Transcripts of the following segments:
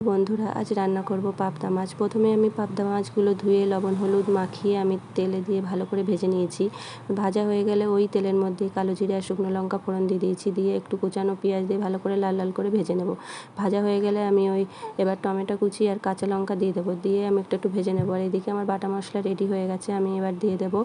বন্ধুরা, আজ রান্না করব পাবদা মাছ। প্রথমে আমি পাবদা মাছগুলো ধুয়ে লবণ হলুদ মাখিয়ে আমি তেলে দিয়ে ভালো করে ভেজে নিয়েছি। ভাজা হয়ে গেলে ওই তেলের মধ্যে কালো জিরে আর শুকনো লঙ্কা ফোড়ন দিয়ে দিয়েছি, দিয়ে একটু কুচানো পেঁয়াজ দিয়ে ভালো করে লাল লাল করে ভেজে নেব। ভাজা হয়ে গেলে আমি এবার টমেটো কুচি আর কাঁচা লঙ্কা দিয়ে দেবো, দিয়ে আমি একটু ভেজে নেবো। আর এদিকে আমার বাটা মশলা রেডি হয়ে গেছে। আমি এবার দিয়ে দেবো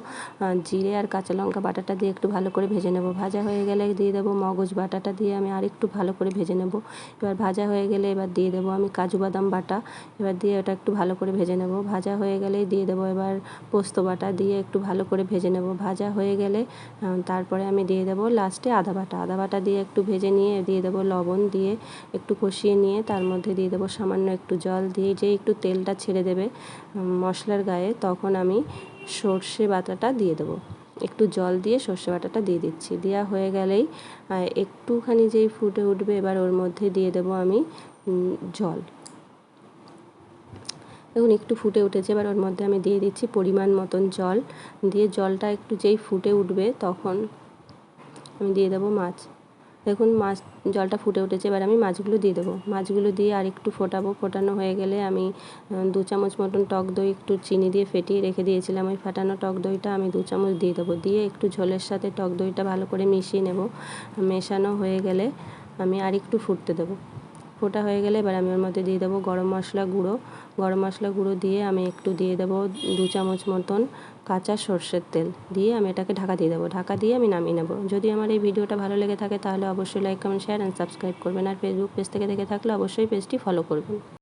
জিরে আর কাঁচা লঙ্কা বাটাটা দিয়ে একটু ভালো করে ভেজে নেব। ভাজা হয়ে গেলে দিয়ে দেবো মগজ বাটাটা, দিয়ে আমি আরেকটু ভালো করে ভেজে নেব। এবার ভাজা হয়ে গেলে এবার দিয়ে দেবো আমি কাজু বাদাম বাটা, এবার দিয়ে ওটা একটু ভালো করে ভেজে নেব। ভাজা হয়ে গেলেই দিয়ে দেবো এবার পোস্ত বাটা, দিয়ে একটু ভালো করে ভেজে নেব। ভাজা হয়ে গেলে তারপরে আমি দিয়ে দেবো লাস্টে আদা বাটা দিয়ে একটু ভেজে নিয়ে দিয়ে দেবো লবণ, দিয়ে একটু কষিয়ে নিয়ে তার মধ্যে দিয়ে দেবো সামান্য একটু জল, দিয়ে যে একটু তেলটা ছেড়ে দেবে মশলার গায়ে, তখন আমি সর্ষে বাটাটা দিয়ে দেবো। একটু জল দিয়ে সর্ষে বাটাটা দিয়ে দিচ্ছি। দেওয়া হয়ে গেলেই একটুখানি যেই ফুটে উঠবে, এবার ওর মধ্যে দিয়ে দেবো আমি জল। দেখুন একটু ফুটে উঠেছে, এবার ওর মধ্যে আমি দিয়ে দিচ্ছি পরিমাণ মতন জল, দিয়ে জলটা একটু যেই ফুটে উঠবে তখন আমি দিয়ে দেবো মাছ। দেখুন জলটা ফুটে উঠেছে, এবার আমি মাছগুলো দিয়ে দেবো। মাছগুলো দিয়ে আর একটু ফোটাবো। ফোটানো হয়ে গেলে আমি 2 চামচ মতন টক দই একটু চিনি দিয়ে ফেটিয়ে রেখে দিয়েছিলাম, ওই ফাটানো টক দইটা আমি 2 চামচ দিয়ে দেবো। দিয়ে একটু ঝোলের সাথে টক দইটা ভালো করে মিশিয়ে নেব। মেশানো হয়ে গেলে আমি আর একটু ফুটতে দেবো। ফোটা হয়ে গেলে এবার আমি ওর মধ্যে দিয়ে দেবো গরম মশলা গুঁড়ো, দিয়ে আমি একটু দিয়ে দেবো 2 চামচ মতন কাঁচা সর্ষের তেল, দিয়ে আমি এটাকে ঢাকা দিয়ে দেবো। ঢাকা দিয়ে আমি নামিয়ে নেব। যদি আমার এই ভিডিওটা ভালো লেগে থাকে তাহলে অবশ্যই like comment share and subscribe করবেন। আর ফেসবুক পেজ থেকে দেখে থাকলে অবশ্যই পেজটি ফলো করবেন।